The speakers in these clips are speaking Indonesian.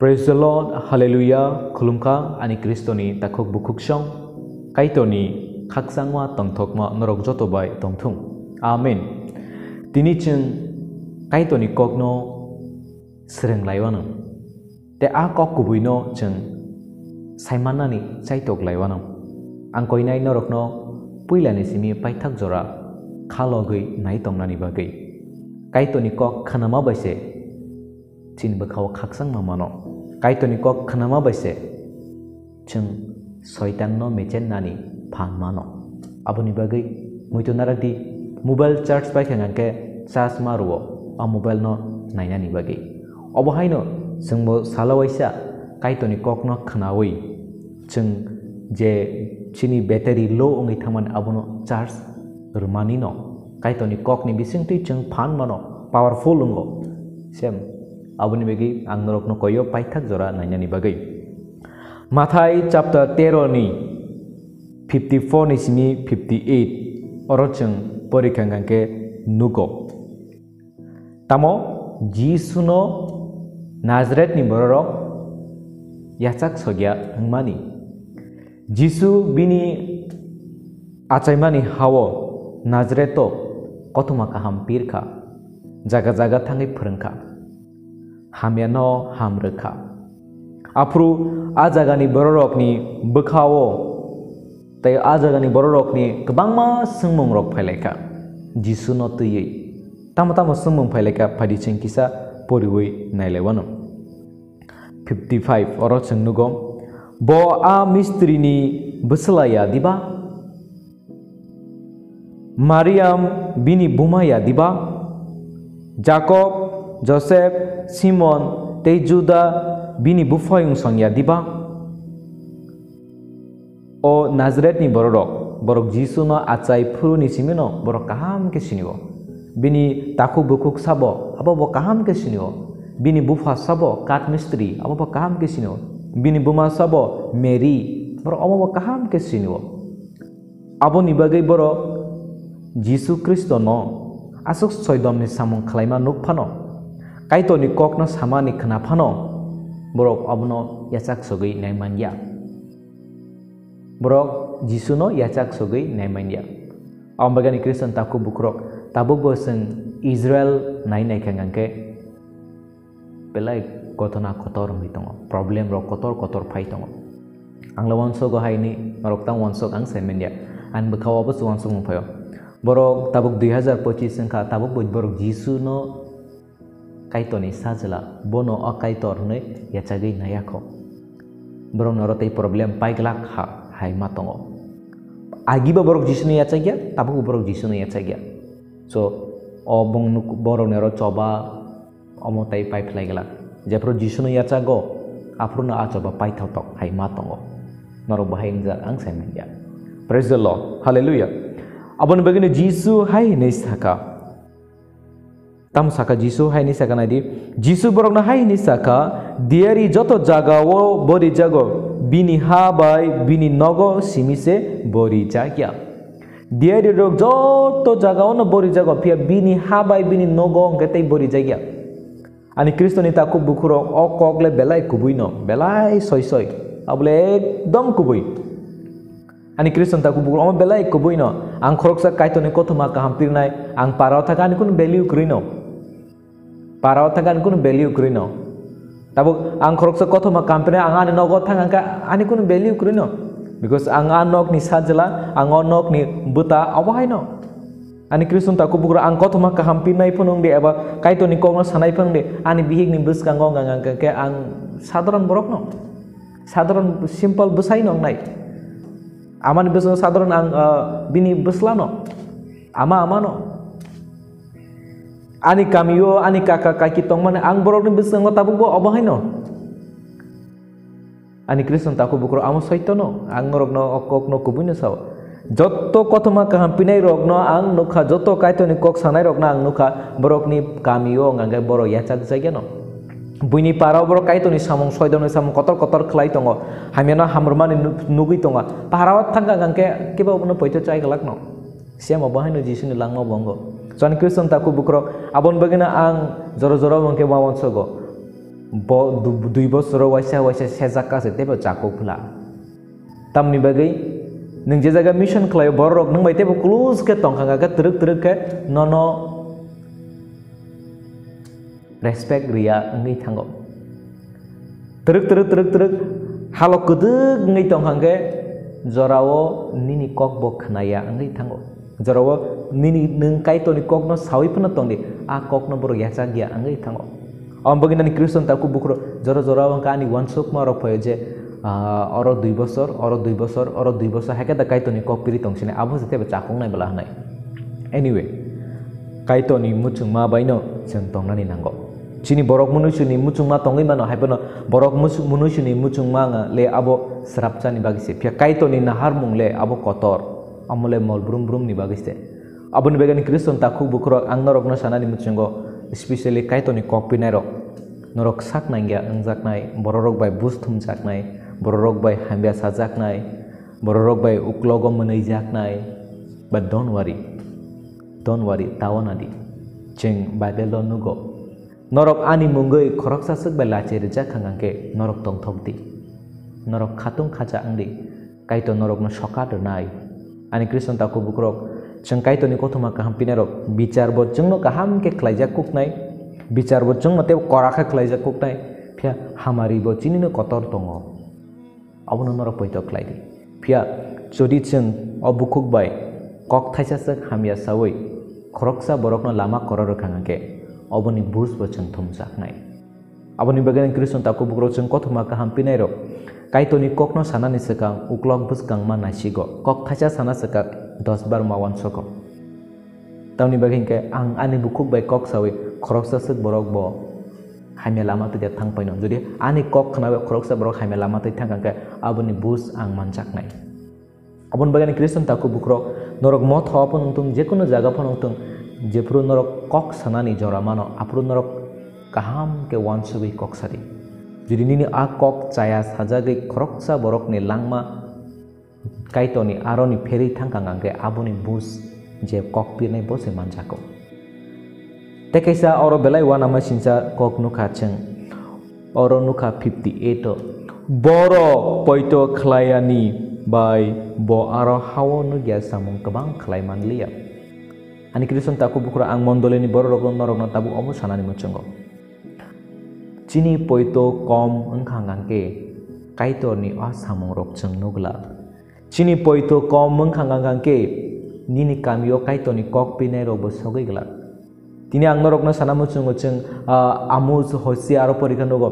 Praise the Lord, Hallelujah, Kulumka, Ani Kristoni, Takok Bukuksong, Kaitoni, Kaksangwa, Tongtokma, Norok Jotobai, Tongtung. Amen. Tinichung, Kaitoni Kogno, Sereng Laiwanam. Te A Kok Kubuino, Chung, Saimanani, Saitok Laiwanam. Angkoinai Norokno, Puilani Simi, Paitak Zora, Kalogui, Naitong Nani Bagi. Kaitoni Kok Kanama Base. Chin bakaw kaksang mamano kaitoni kok khanama baise chung soitan no mechen nani phan mano aboni bagai muito naradi mobile charge pai khangke charge maruo a mobile no nainani bagai obohaino sungbo salawaisa kaitoni kok no khanawi chung je chini battery low ongi thaman abono charge rumani no kaitoni kok ni bisingti chung phan mano powerful ungo sem Abuni bagi ang norokno koyo paitak zora nanyani bagai. Mathai chapter 13 ni 54 ni simi 58 orochung porikangangke nugo. Tamo Jisuno Nazareth ni bororok yachak sogya hangmani. Jisu bini achaimani hawo Nazareto kotumaka hampir ka jaga-jaga thangi phurengka. Hamiano hamreka. Apru ajagani bororokni bekhawo tai ajagani bororokni kebangma sengmung rok phaileka Jisu no tuyei tama sengmung phaileka phadi chengkisa poriwei nailewanam 55 oro chengnugo bo a mistri ni beselaya diba Mariam bini bumaya diba Jacob Joseph, Simon, tei Juda, bini bufoyung songya diba. O Nazareth ni borok Jisu no achai phuru ni simino borok kaham ke siniwo. Bini takuk bukuk sabo, abo bo kaham ke siniwo. Bini bufa sabo, kat mistri, abo bo kaham ke siniwo. Bini buma sabo, Mary, borok abo bo kaham ke siniwo. Abo ni bagai borok Jisu Kristo no asuk soidom ni samung khlaima nuk phano. Kaitoni kokno samani khnafano borok abno yachak sogei naimanya borok Jisuno yachak sogei naimanya ambagani Kristen taku bukrok tabuk boseng Israel nainai khangangke belai kotona kotor mitongo problem ro kotor phaitongo anglawan sogo haini marok tang wansok ang semenya an bakawa bos wansok muphayo borok tabuk 2025 sengkha tabuk borok Jisuno kaitoni sajala bono o kaitor ne yachagi nayako borong norotei problem paiglak ha hai matongo agiba borok Jisuni yachagya tabu borok Jisuni yachagya so obong borong nero coba omotai pai phlaiglak jepro Jisuni yachago apruna a coba pai thotok hai matongo noro bahingja ang semenya praise the Lord hallelujah abon begini Jisu hai neisaka Tam saka Jisu hai ni saka nadi Jisu borok na hai ni saka diari joto jaga wo bori jago bini habai bini nogo simise bori jagya diari rok joto jaga ono bori jago pia bini habai bini nogo ngetei bori jagya ani Kristo ni taku bukuro okokle belai kubuino belai soy abule ekdom kubui ani Kristo taku bukuro belai kubuino ang khoroksa kaitoni kothuma ka hampir nai ang parau thakani kun value krino Parau tangan kun value krino. Tabuk ang khoroksa kothoma company angan nogo thangangka ani kun value krino. Because angan nok ni sajala angon nok ni buta awaino. Ani Kristun taku bukura ang kothoma ka hampir nai punung de aba kaito ni kongno sanai phang de ani bihik ni bus kangong ngangka ke ang sadaran borok no. Sadaran simple busai nong nai. Aman bus sadaran ang bini buslano. Ama no. Ani kamiyo ani kakak kaki tong mana ang borok ni bisang tabuk bo obahaino ani Kristen taku bukro amo soitono ang norok no okok no kubuino saw jotto kothoma kahampinai rok no ang nukha jotto kaito ni kok sanai rok na ang nukha borok ni kamiyo ngangai borok yachak jageno buini parau borok kaito ni samong soidono samong kotor khlai tongo hamiana hamrmani nugui tonga parawat thangka ngangke kiba no poito chai galak no siam obahaino Jisu ni langmo bongo Soan Kristen taku bukro abon bagina ang zoro-zoro mangke bawon sogo bo 2 bosor waisa sejaka se tebo chakok phula tamni bagai nung je jaga mission khlai borok nung bai tebo close ke tongkhanga ga truk ke nono respect ria ngai thango truk halo kudug ngai tongkhangge jorao nini kok bo khnaya ngai thango jorao nini nung kai to ni kok no sawi phna tongdi a kok no boro yacha gya ngai thango ambagina ni kristen taku bukro jorao ka ani wansuk ma ro phoye je oro 2 bosor hake da kai to ni kok piri tongsine abo jate ba chakong nai bala nai anyway kai to ni muchung ma baino jeng tongnani nango chini borok munusu ni muchung ma tongai mano haibano borok munusu ni muchung ma nga le abo srapcha ni bagise pia kai to ni nahar mung le abo kotor amole mol brum ni bagise abo ni begani kristen taku bukro ang norok no sanani muchungo especially kai to ni kok pinero norok sak nangya angjak nai borok bai busthum jak nai borok bai hambia sajak nai borok bai uklogo manai jak nai but don't worry tawanadi cheng bible nugo norok ani mungoi khorok sasuk bai lache reja khangangke norok tongthokti norok khatung khaja angdi kaito norok no soka nai ani kristen taku bukrok cheng kaito ni kothoma kaham pinerok bichar bo chengno kaham ke khlaija kuknai bichar bo cheng mate korakha khlaija kuknai phia hamari bo chini no kotor tongo abono norok poito khlaidi phia jodi cheng obukuk bai kok thaisa sak hamya sawoi khoroksa borok no lama koror khangangke oboni bus bo cheng thumjak nai aboni bagan kristen taku bukro cheng kothoma kaham pinairo kaito ni kokno sanani sekang uklok bus kangma nasigo kok thaisa sana sekak 10 bar mawan soko tamni bagin ke ang ani bukuk bai kok sawi khoroksa sek borok bo hamya lama te thang paino jodi ani kok khnawe khoroksa borok hamya lama te thang ke aboni bus ang manjak nai abon bagani kristen taku bukro norok mo thopon tung je kono jaga phon tung jepru norok kok sanani jora mano apru norok kaham ke wansubi kok sari jodi nini a kok chaya sajagi khoroksa borok ni langma kaitoni aroni pheri thangkangangke aboni bus je kok pirnai bose manjako tekaisa oro belai wana masinsa kok nukha cheng oro nukha 58 boro poito khlayani bai bo aro hawo nu gya samung kabang khlai manliya ani kristen taku bukra ang mondoleni boro rogon norok no tabu omu sanani muchungo chini poito kom angkhangangke kaito ni a samung rok cheng nugla chini poito kom angkhangangke nini kamio kaito ni kok pinai ro bo sogoi gla tini ang norok no sanamu chungo cheng amu hosi aro porikha nogo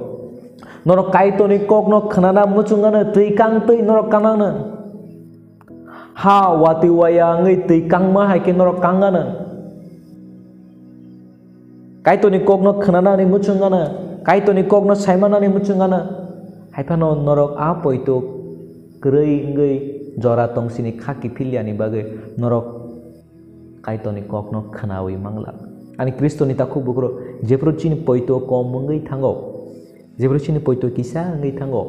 norok kaito ni kok no khnana muchungana tuikang tui norok kanana ha wati waya ngai tuikang ma haike norok kangana kaito ni kok no khnana ni muchungana kaito ni kok no saimana ni muchungana haipano norok a poito krei ngai jora tongsini khaki philiani bagai norok kaito ni kok no khnawi mangla ani kristo ni taku bukro jepro chini poito kom ngai thango jepro chini poito kisa ngai thango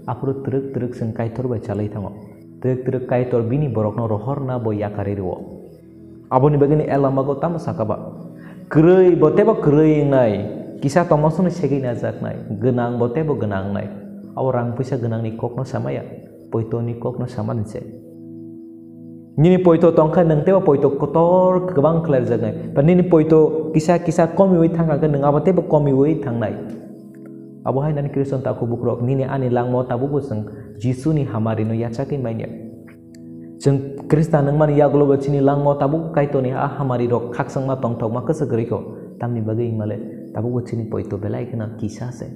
apro truk seng kaitor ba chalai thango truk kaitor bini borok no rohor na bo yakari ro aboni bagini elamago tam sakaba krei boteba krei nai kisa tomosun segi na jak nai genang botebo genang nai orang puisa genang ni kok no samaya poito ni kok no saman se nini poito tongkha nang teba poito kotor kebang kler jagai pa nini poito kisa komi wei thanga ga nang abate ba komi wei thangnai abo hai nani kristen taku bukrok nini ani langmo tabu buseng jisu ni hamari no yachaki mainya jeng kristan nang mani yaglo ba chini langmo tabu kaito ni a hamari rok khaksang ma tongthok ma kasagri ko tamni bagai male tabu bo chini poito belai kana kisa se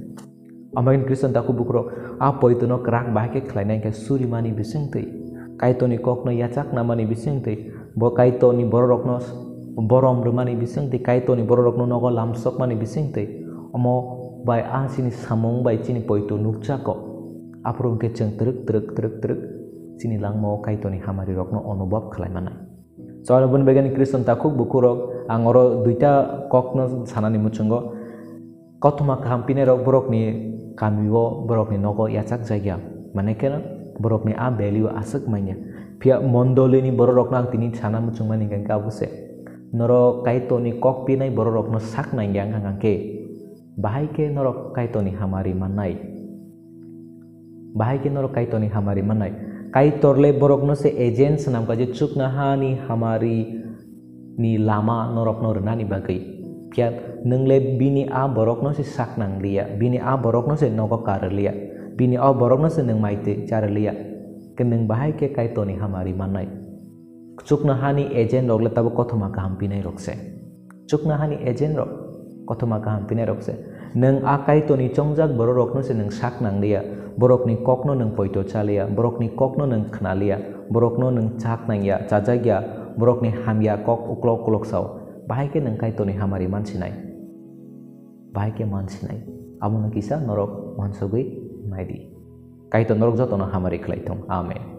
amain kristen taku bukrok a poito no krak bahake khlainai ke suri mani bising tei kaito ni kok no yachak namani bising tei bo kaito ni borok no borom rumani bising tei kaito ni borok no nogo lamsok mani bising tei omo bai a sini samong bai chini poito nukcha ko aprung ke cheng truk sini langmo kaito ni hamari rok no anubhav khlai manai soal bun begani kristen taku bukurok angoro duita kok no sanani muchungo kothoma kampine rok borok ni kamiwo borok ni nogo yachak jagya mane kena borok ni a value asuk mainya pia mondoleni borok nang tini sana muchungmani gangka buse noro kaito ni kok pinai borok no sak nang yang angke bahai ke norok kaitoni hamari manai bahai ke norok kaitoni hamari manai kai torle borok no se agent senam kaje chuk na hani hamari ni lama norok no rena ni bagai piat nengle bini a borok no se sak nang lia bini a borok no se nogo kar lia bini a borok no se neng maite cara lia keneng bahai ke kaitoni hamari manai chuk na hani agent rok le tabo kothoma kaham pinai rokse chuk na hani agent rok kothoma kaham pinai rokse neng a kaitoni chongjak borok rok no se neng sak nang lia borok ni kok no neng poito chalia borok ni kok no neng khnalia borok no neng chak nang ya chajagya borok ni hamya kok uklok uklok sau bahai ke neng kaitoni hamari mansinai bahai ke mansinai amo na kisa norok mansogui maidi kaito norok joto no hamari khlaithong amen